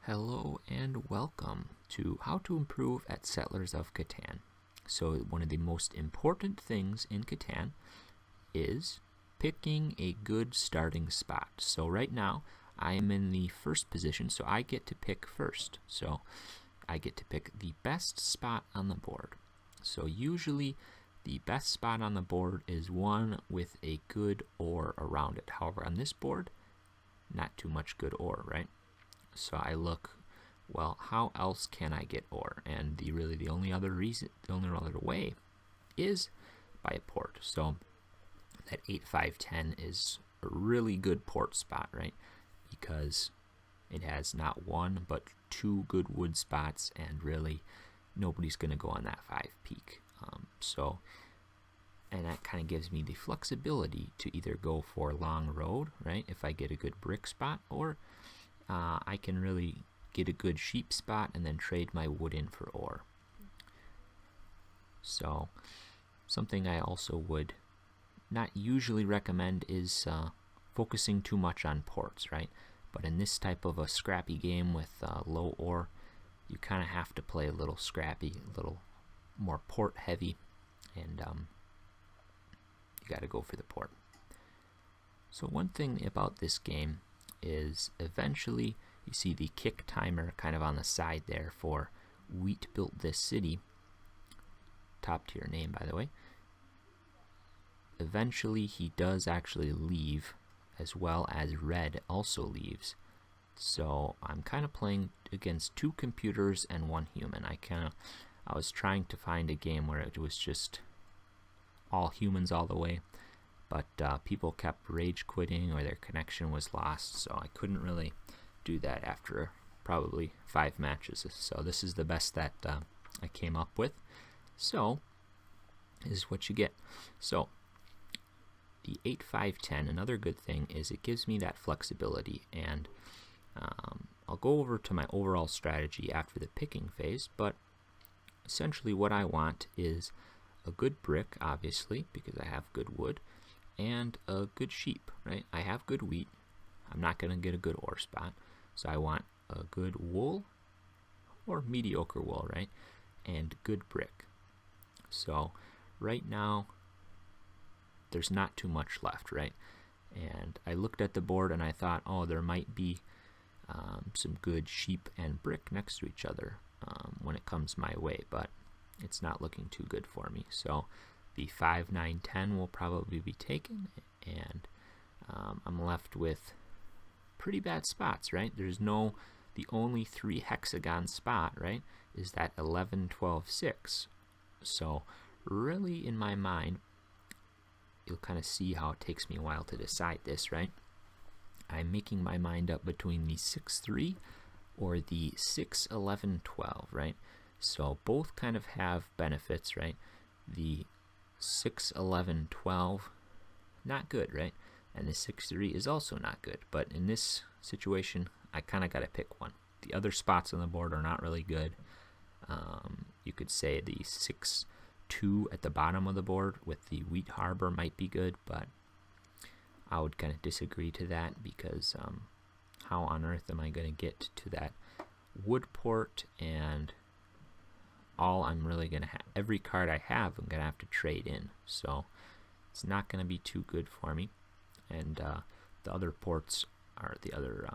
Hello and welcome to How to Improve at Settlers of Catan. So one of the most important things in Catan is picking a good starting spot. So right now I am in the first position, so I get to pick first. So I get to pick the best spot on the board. So usually the best spot on the board is one with a good ore around it. However, on this board, not too much good ore, right? So I look, well, how else can I get ore? And the only other way is by a port. So that 8, 5, 10 is a really good port spot, right? Because it has not one but two good wood spots, and really nobody's going to go on that 5 peak. And that kind of gives me the flexibility to either go for long road, right, if I get a good brick spot, or I can really get a good sheep spot and then trade my wood in for ore. So something I also would not usually recommend is focusing too much on ports, right? But in this type of a scrappy game with low ore, you kind of have to play a little scrappy, a little more port heavy, and you got to go for the port. So one thing about this game is eventually you see the kick timer kind of on the side there for Wheat Built This City, top tier name by the way. Eventually he does actually leave, as well as Red also leaves. So I'm kind of playing against 2 computers and 1 human. I was trying to find a game where it was just all humans all the way, but people kept rage quitting or their connection was lost, so I couldn't really do that after probably 5 matches. So this is the best that I came up with. So this is what you get. So the 8, 5, 10, another good thing is it gives me that flexibility, and I'll go over to my overall strategy after the picking phase, but essentially what I want is a good brick, obviously, because I have good wood, and a good sheep, right? I have good wheat. I'm not going to get a good ore spot, so I want a good wool or mediocre wool, right? And good brick. So right now there's not too much left, right? And I looked at the board and I thought, oh, there might be some good sheep and brick next to each other when it comes my way, but it's not looking too good for me. So the 5, 9, 10 will probably be taken, and I'm left with pretty bad spots, right? The only 3 hexagon spot, right, is that 11, 12, 6. So really, in my mind, you'll kind of see how it takes me a while to decide this, right? I'm making my mind up between the 6, 3 or the 6, 11, 12, right? So both kind of have benefits, right? The 6, 11, 12, not good, right? And the 6, 3 is also not good. But in this situation, I kind of got to pick one. The other spots on the board are not really good. You could say the 6, 2 at the bottom of the board with the wheat harbor might be good, but I would kind of disagree to that, because how on earth am I going to get to that wood port? And all I'm really going to have, every card I have, I'm going to have to trade in. So it's not going to be too good for me. And the other ports are the other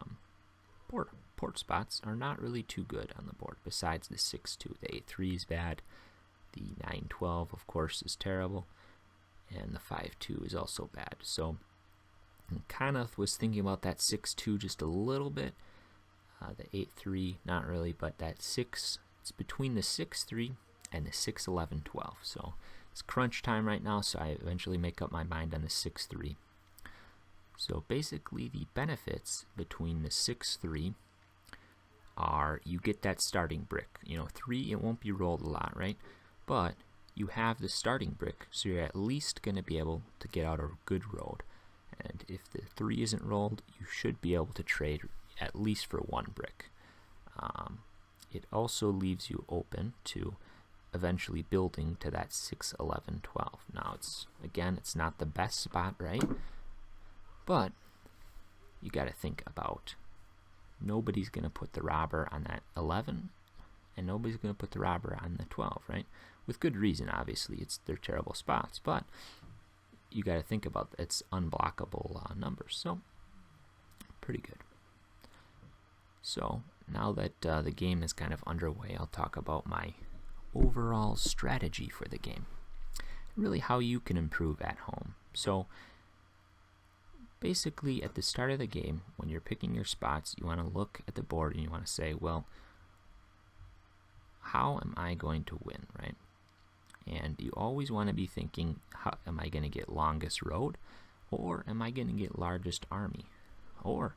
port spots are not really too good on the board. Besides the 6, 2, the 8, 3 is bad. The 9, 12, of course, is terrible, and the 5, 2 is also bad. So I kind of was thinking about that 6, 2 just a little bit. The 8, 3, not really, but that 6. It's between the 6, 3 and the 6, 11, 12. So it's crunch time right now, so I eventually make up my mind on the 6, 3. So basically the benefits between the 6, 3 are you get that starting brick. 3, it won't be rolled a lot, right? But you have the starting brick, so you're at least going to be able to get out a good road. And if the 3 isn't rolled, you should be able to trade at least for 1 brick. It also leaves you open to eventually building to that 6, 11, 12. Now it's not the best spot, right? But you got to think about nobody's going to put the robber on that 11, and nobody's going to put the robber on the 12, right? With good reason, obviously. They're terrible spots, but you got to think about it's unblockable numbers, so pretty good. So now that the game is kind of underway, I'll talk about my overall strategy for the game. Really how you can improve at home. So basically at the start of the game, when you're picking your spots, you want to look at the board and you want to say, well, how am I going to win, right? And you always want to be thinking, how am I going to get longest road, or am I going to get largest army, or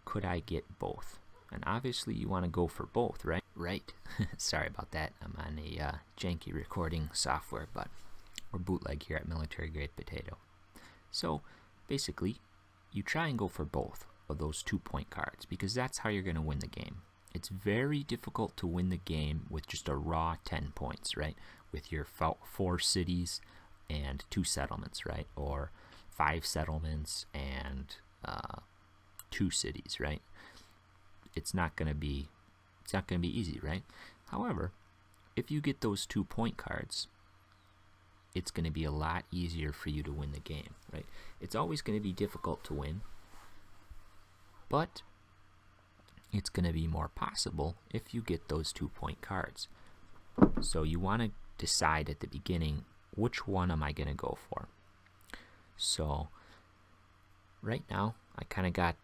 could I get both? And obviously you want to go for both, right? Right. Sorry about that. I'm on a janky recording software, but we're bootleg here at Military Grade Potato. So basically, you try and go for both of those 2-point cards, because that's how you're going to win the game. It's very difficult to win the game with just a raw 10 points, right? With your 4 cities and 2 settlements, right? Or 5 settlements and 2 cities, right? It's not going to be easy, right? However, if you get those 2-point cards, it's going to be a lot easier for you to win the game, right? It's always going to be difficult to win, but it's going to be more possible if you get those 2-point cards. So you want to decide at the beginning, which one am I going to go for? So right now, I kind of got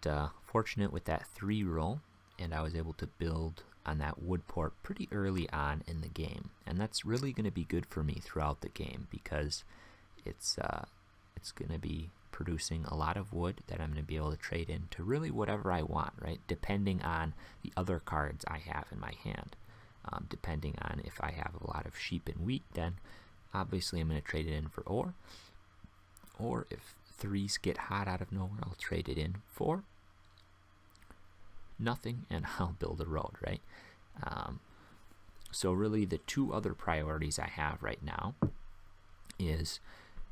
fortunate with that 3 roll, and I was able to build on that wood port pretty early on in the game. And that's really going to be good for me throughout the game, because it's going to be producing a lot of wood that I'm going to be able to trade into really whatever I want, right? Depending on the other cards I have in my hand. Depending on if I have a lot of sheep and wheat, then obviously I'm going to trade it in for ore. Or if 3s get hot out of nowhere, I'll trade it in for nothing, and I'll build a road, right? So really the 2 other priorities I have right now is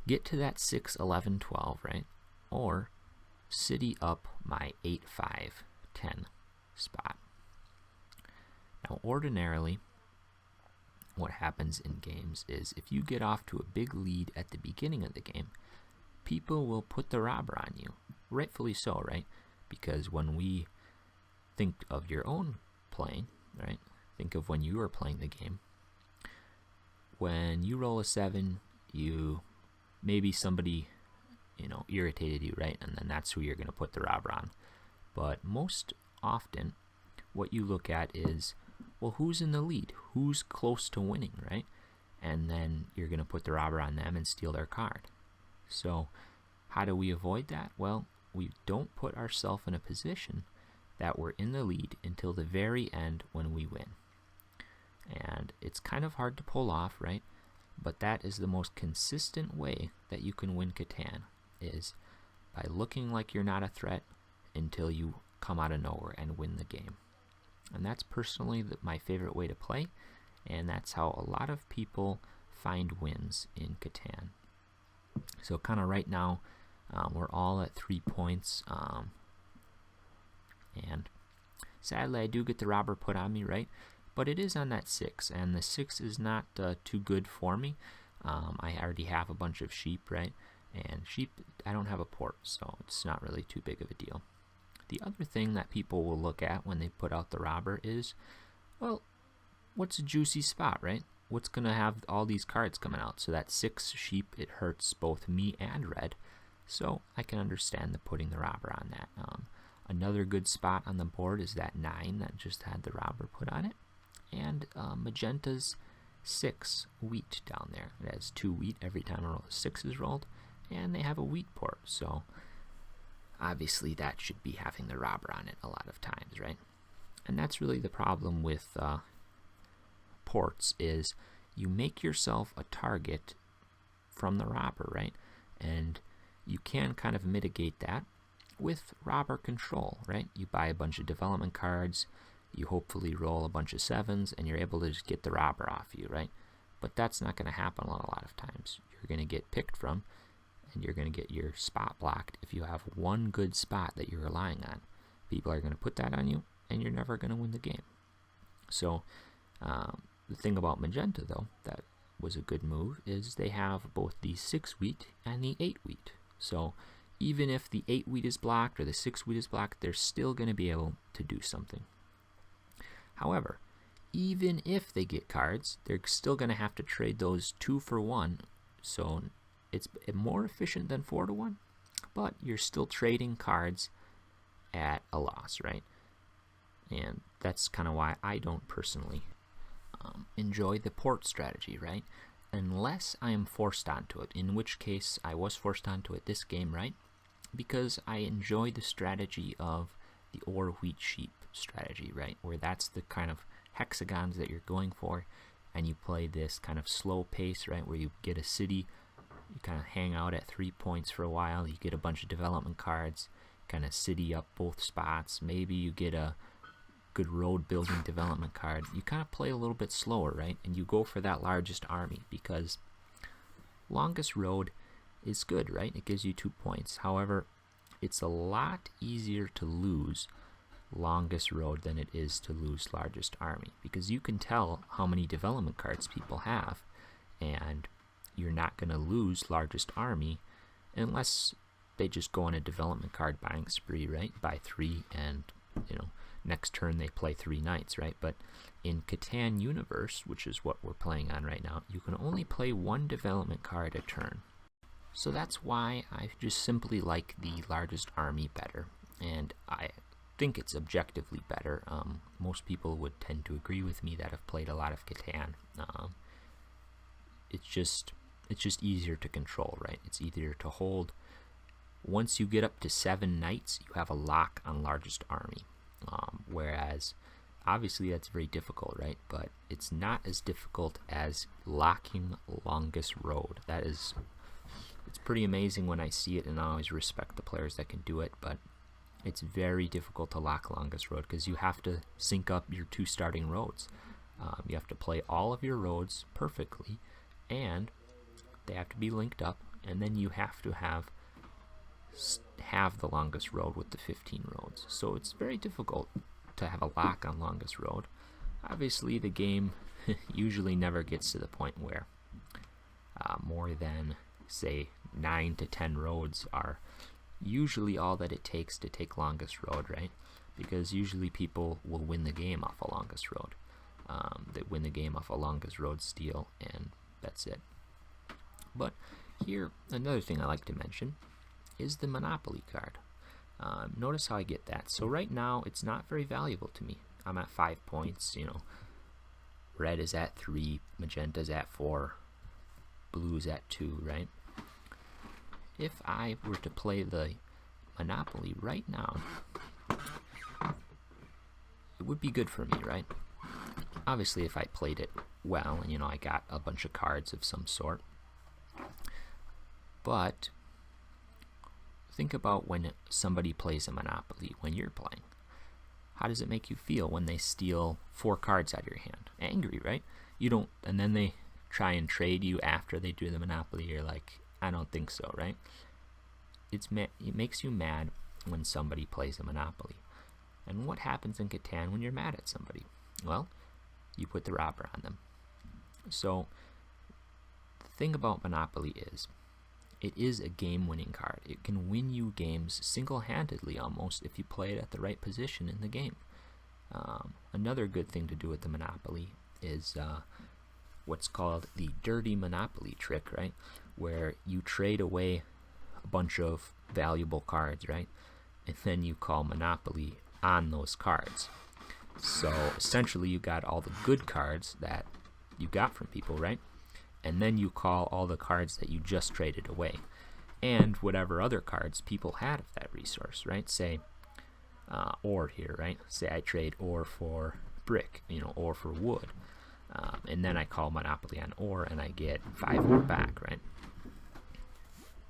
get to that 6, 11, 12, right? Or city up my 8, 5, 10 spot. Now ordinarily, what happens in games is if you get off to a big lead at the beginning of the game, people will put the robber on you. Rightfully so, right? Because when we think of your own playing, right? Think of when you were playing the game. When you roll a 7, maybe somebody, irritated you, right? And then that's who you're going to put the robber on. But most often, what you look at is, well, who's in the lead? Who's close to winning, right? And then you're going to put the robber on them and steal their card. So how do we avoid that? Well, we don't put ourselves in a position that we're in the lead until the very end when we win. And it's kind of hard to pull off, right? But that is the most consistent way that you can win Catan, is by looking like you're not a threat until you come out of nowhere and win the game. And that's personally my favorite way to play, and that's how a lot of people find wins in Catan. So kind of right now, we're all at 3 points, and sadly I do get the robber put on me, right? But it is on that 6, and the 6 is not too good for me. I already have a bunch of sheep, right? And sheep, I don't have a port, so it's not really too big of a deal. The other thing that people will look at when they put out the robber is, well, what's a juicy spot, right? What's going to have all these cards coming out? So that 6 sheep, it hurts both me and red, so I can understand the putting the robber on that. Another good spot on the board is that 9 that just had the robber put on it, and magenta's 6 wheat down there. It has 2 wheat every time a 6 is rolled, and they have a wheat port, so obviously that should be having the robber on it a lot of times, right? And that's really the problem with ports, is you make yourself a target from the robber, right? And you can kind of mitigate that with robber control, right? You buy a bunch of development cards, you hopefully roll a bunch of 7s, and you're able to just get the robber off you, right? But that's not going to happen a lot of times. You're going to get picked from, and you're going to get your spot blocked if you have one good spot that you're relying on. People are going to put that on you, and you're never going to win the game. So the thing about magenta, though, that was a good move, is they have both the 6 wheat and the 8 wheat. So even if the 8 wheat is blocked or the 6 wheat is blocked, they're still going to be able to do something. However, even if they get cards, they're still going to have to trade those 2 for 1. So it's more efficient than 4 to 1, but you're still trading cards at a loss, right? And that's kind of why I don't personally enjoy the port strategy, right? Unless I am forced onto it, in which case I was forced onto it this game, right? Because I enjoy the strategy of the ore wheat sheep strategy, right? Where that's the kind of hexagons that you're going for, and you play this kind of slow pace, right? Where you get a city, you kind of hang out at 3 points for a while, you get a bunch of development cards, kind of city up both spots, maybe you get a good road building development card. You kind of play a little bit slower, right? And you go for that largest army, because longest road is good, right? It gives you 2 points. However, it's a lot easier to lose longest road than it is to lose largest army, because you can tell how many development cards people have, and you're not going to lose largest army unless they just go on a development card buying spree, right? Buy 3, and next turn they play 3 knights, right? But in Catan Universe, which is what we're playing on right now, you can only play 1 development card a turn. So that's why I just simply like the largest army better, and I think it's objectively better. Most people would tend to agree with me that have played a lot of Catan. It's just easier to control, right? It's easier to hold. Once you get up to 7 knights, you have a lock on largest army. Whereas, obviously that's very difficult, right? But it's not as difficult as locking longest road. It's pretty amazing when I see it, and I always respect the players that can do it, but it's very difficult to lock longest road, because you have to sync up your 2 starting roads. You have to play all of your roads perfectly, and they have to be linked up, and then you have to have the longest road with the 15 roads. So it's very difficult to have a lock on longest road. Obviously the game usually never gets to the point where more than, say, 9 to 10 roads are usually all that it takes to take longest road, right? Because usually people will win the game off a longest road. They win the game off a longest road steal, and that's it. But here, another thing I like to mention is the Monopoly card. Notice how I get that. So right now, it's not very valuable to me. I'm at 5 points, red is at 3, magenta is at 4, blue is at 2, right? If I were to play the Monopoly right now, it would be good for me, right? Obviously, if I played it well, and I got a bunch of cards of some sort. But think about when somebody plays a Monopoly when you're playing. How does it make you feel when they steal 4 cards out of your hand? Angry, right? And then they try and trade you after they do the Monopoly. You're like, I don't think so, right? It makes you mad when somebody plays a Monopoly. And what happens in Catan when you're mad at somebody? Well, you put the robber on them. So the thing about Monopoly is, it is a game-winning card. It can win you games single-handedly almost if you play it at the right position in the game. Another good thing to do with the Monopoly is what's called the dirty Monopoly trick, right? Where you trade away a bunch of valuable cards, right? And then you call Monopoly on those cards. So essentially you got all the good cards that you got from people, right? And then you call all the cards that you just traded away, and whatever other cards people had of that resource, right? Say, ore here, right? Say I trade ore for brick, ore for wood, and then I call Monopoly on ore, and I get 5 ore back, right?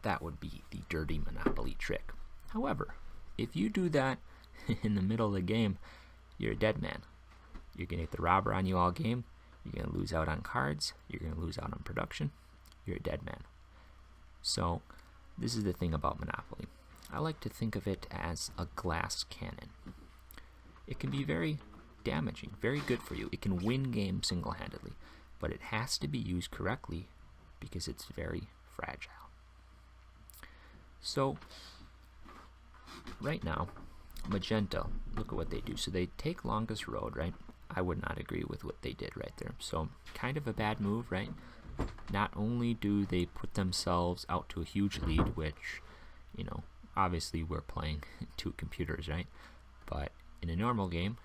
That would be the dirty Monopoly trick. However, if you do that in the middle of the game, you're a dead man. You're going to get the robber on you all game. You're going to lose out on cards. You're going to lose out on production. You're a dead man. So this is the thing about Monopoly. I like to think of it as a glass cannon. It can be very damaging, very good for you. It can win games single-handedly, but it has to be used correctly because it's very fragile. So right now, magenta, look at what they do. So they take longest road, right? I would not agree with what they did right there. So kind of a bad move, right? Not only do they put themselves out to a huge lead, which, you know, obviously we're playing two computers, right? But in a normal game,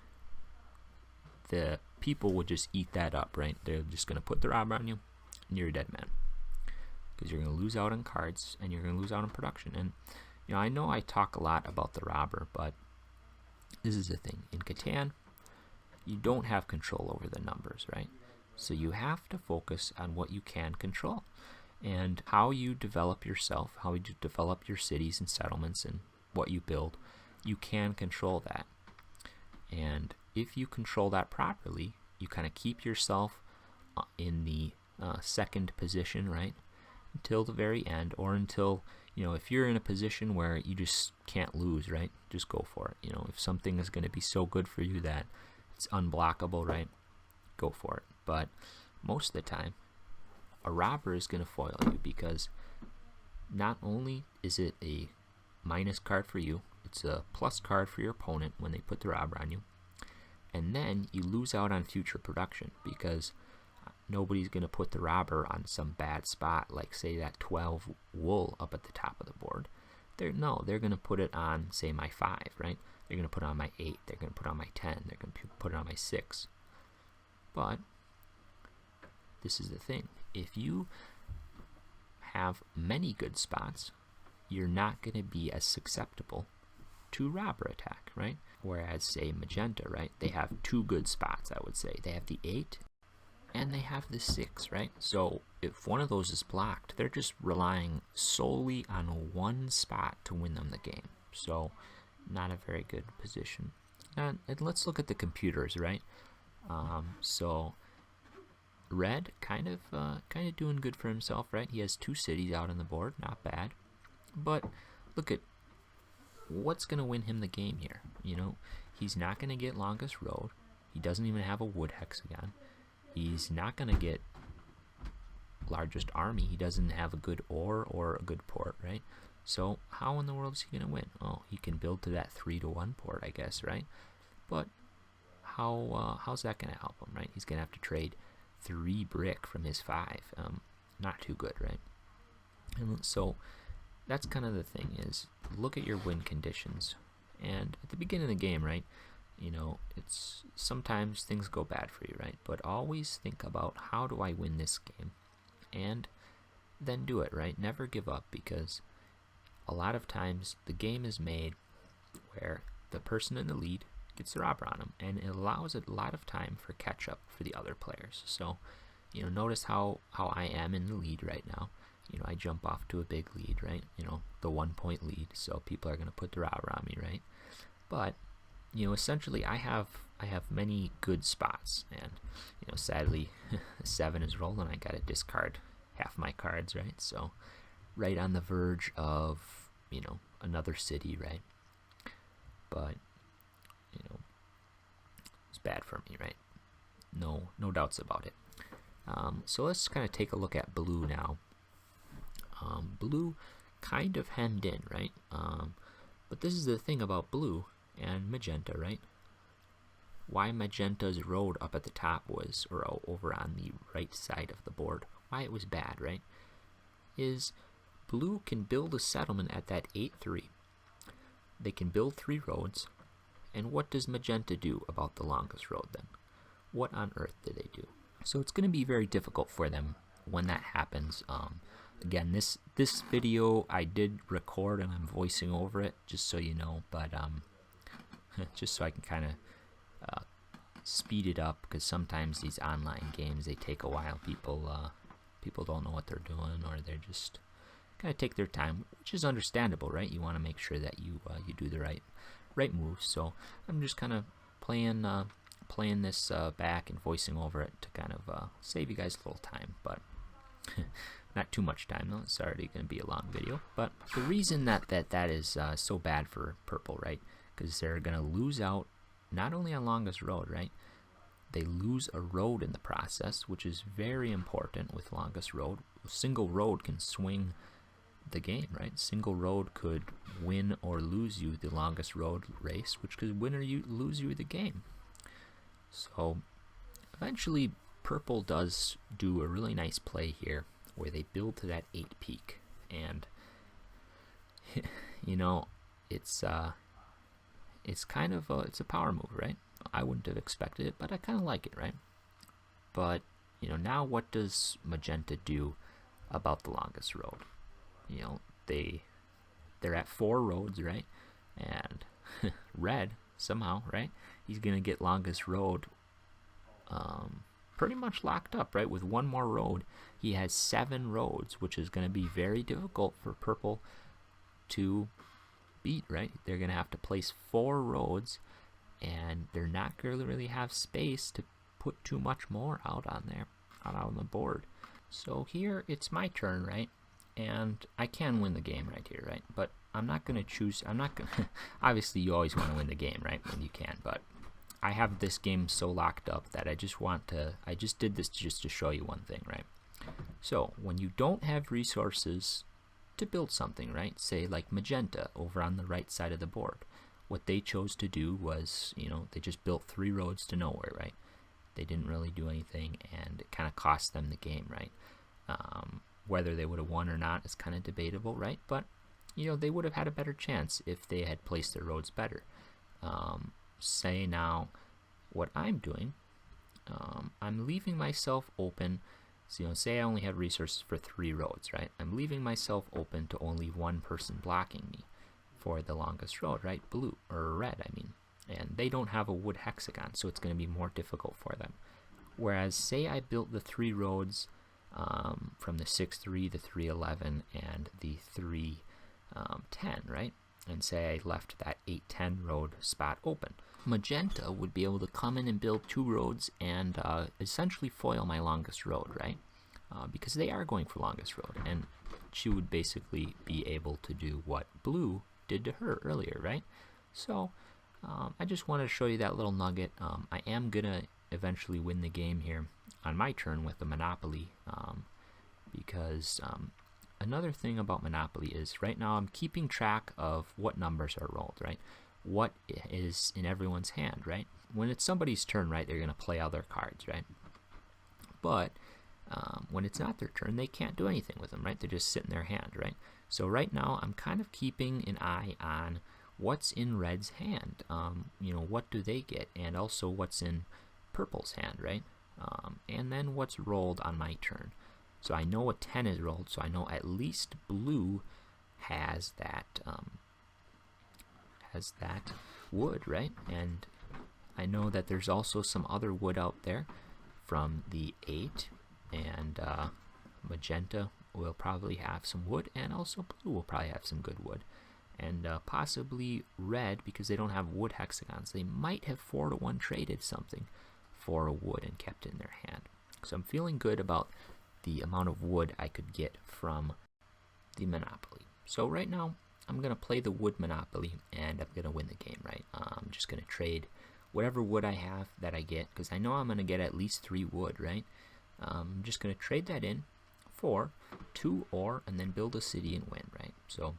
the people would just eat that up, right? They're just going to put the robber on you, and you're a dead man. Because you're going to lose out on cards, and you're going to lose out on production. And, you know I talk a lot about the robber, but this is the thing. In Catan, you don't have control over the numbers, right? So you have to focus on what you can control. And how you develop yourself, how you develop your cities and settlements and what you build, you can control that. And if you control that properly, you kind of keep yourself in the second position, right? Until the very end, or until, you know, if you're in a position where you just can't lose, right? Just go for it. You know, if something is going to be so good for you that it's unblockable, right? Go for it. But most of the time, a robber is going to foil you because not only is it a minus card for you, it's a plus card for your opponent when they put the robber on you. And then you lose out on future production because nobody's going to put the robber on some bad spot, like say that 12 wool up at the top of the board. They're going to put it on, say, my 5, right? They're going to put it on my 8. They're going to put it on my 10. They're going to put it on my 6. But this is the thing. If you have many good spots, you're not going to be as susceptible to robber attack, right? Whereas, say, magenta, right? They have 2 good spots, I would say. They have the 8 and they have the 6, right? So if one of those is blocked, they're just relying solely on one spot to win them the game. So not a very good position. And let's look at the computers, right? So red kind of doing good for himself, right? He has 2 cities out on the board, not bad. But look at what's going to win him the game here. You know, he's not going to get longest road. He doesn't even have a wood hexagon. He's not going to get largest army. He doesn't have a good ore or a good port, right? So how in the world is he going to win? Oh, he can build to that 3-to-1 port, I guess, right? But how's that going to help him, right? He's going to have to trade 3 brick from his 5. Not too good, right? And so that's kind of the thing, is look at your win conditions. And at the beginning of the game, right, you know, it's sometimes things go bad for you, right? But always think about, how do I win this game? And then do it, right? Never give up, because a lot of times the game is made where the person in the lead gets the robber on them, and it allows a lot of time for catch up for the other players. So, you know, notice how I am in the lead right now. You know, I jump off to a big lead, right? You know, the 1-point lead, so people are going to put the robber on me, right? But, you know, essentially I have many good spots, and, you know, sadly 7 is rolling. I got to discard half my cards, right? So right on the verge of, you know, another city, right? But, you know, it's bad for me, right? No doubts about it. So let's kind of take a look at blue now. Blue kind of hemmed in, right? But this is the thing about blue and magenta, right? Why magenta's road up at the top was, or over on the right side of the board, why it was bad, right? Is blue can build a settlement at that 8-3. They can build 3 roads. And what does magenta do about the longest road then? What on earth do they do? So it's going to be very difficult for them when that happens. Again, this video I did record and I'm voicing over it, just so you know, but just so I can kind of speed it up, because sometimes these online games, they take a while. People don't know what they're doing, or they're just kind of take their time, which is understandable, right? You want to make sure that you do the right moves. So I'm just kind of playing this back and voicing over it to kind of save you guys a little time. But Not too much time though, it's already going to be a long video. But the reason that is so bad for purple, right? Because they're going to lose out not only on longest road, right? They lose a road in the process, which is very important with longest road. A single road can swing the game, right? Single road could win or lose you the longest road race, which could win or lose you the game. So eventually purple does do a really nice play here where they build to that 8 peak, and you know, it's kind of it's a power move, right? I wouldn't have expected it, but I kind of like it, right? But you know, now what does magenta do about the longest road? You know, they're at 4 roads, right? And red somehow, right? He's gonna get longest road pretty much locked up, right? With 1 more road, he has 7 roads, which is going to be very difficult for purple to beat, right? They're going to have to place 4 roads, and they're not going to really have space to put too much more out on the board. So here it's my turn, right? And I can win the game right here, right? But I'm not going to choose, obviously you always want to win the game, right? When you can, but I have this game so locked up that I just did this just to show you one thing, right? So when you don't have resources to build something, right? Say like magenta over on the right side of the board. What they chose to do was, you know, they just built 3 roads to nowhere, right? They didn't really do anything, and it kind of cost them the game, right? Whether they would have won or not is kind of debatable, right? But, you know, they would have had a better chance if they had placed their roads better. Say now what I'm doing, I'm leaving myself open. So, you know, say I only had resources for 3 roads, right? I'm leaving myself open to only 1 person blocking me for the longest road, right? Blue, or red, I mean. And they don't have a wood hexagon, so it's going to be more difficult for them. Whereas, say I built the 3 roads from the 6-3, the 3-11, and the 3-10, right? And say I left that 8-10 road spot open. Magenta would be able to come in and build 2 roads and essentially foil my longest road, right? Because they are going for longest road, and she would basically be able to do what blue did to her earlier, right? So I just wanted to show you that little nugget. I am gonna eventually win the game here on my turn with the Monopoly, because another thing about Monopoly is right now I'm keeping track of what numbers are rolled, right? What is in everyone's hand, right? When it's somebody's turn, right, they're going to play out their cards, right? But when it's not their turn, they can't do anything with them, right? They just sit in their hand, right? So right now, I'm kind of keeping an eye on what's in red's hand. You know, what do they get? And also what's in purple's hand, right? And then what's rolled on my turn. So I know a 10 is rolled, so I know at least blue has that wood, right? And I know that there's also some other wood out there from the 8, and magenta will probably have some wood, and also blue will probably have some good wood, and possibly red, because they don't have wood hexagons. They might have 4-to-1 traded something for a wood and kept it in their hand. So I'm feeling good about the amount of wood I could get from the Monopoly. So right now I'm going to play the wood Monopoly, and I'm going to win the game, right? I'm just going to trade whatever wood I have that I get, because I know I'm going to get at least 3 wood, right? I'm just going to trade that in for 2 ore, and then build a city and win, right? So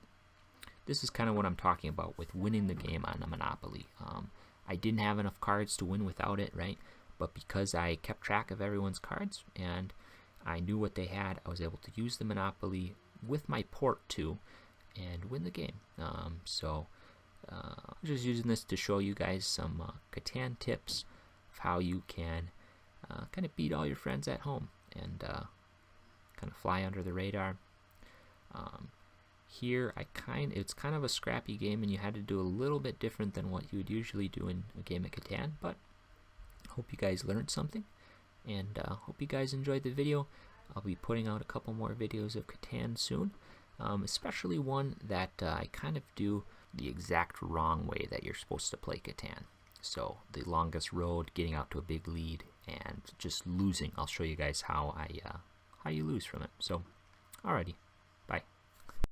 this is kind of what I'm talking about with winning the game on the Monopoly. I didn't have enough cards to win without it, right? But because I kept track of everyone's cards and I knew what they had, I was able to use the Monopoly with my port too and win the game. I'm just using this to show you guys some Catan tips of how you can kind of beat all your friends at home and kind of fly under the radar. Here, it's kind of a scrappy game, and you had to do a little bit different than what you would usually do in a game of Catan, but I hope you guys learned something, and hope you guys enjoyed the video. I'll be putting out a couple more videos of Catan soon, especially one that I kind of do the exact wrong way that you're supposed to play Catan. So the longest road, getting out to a big lead, and just losing. I'll show you guys how you lose from it. So Alrighty.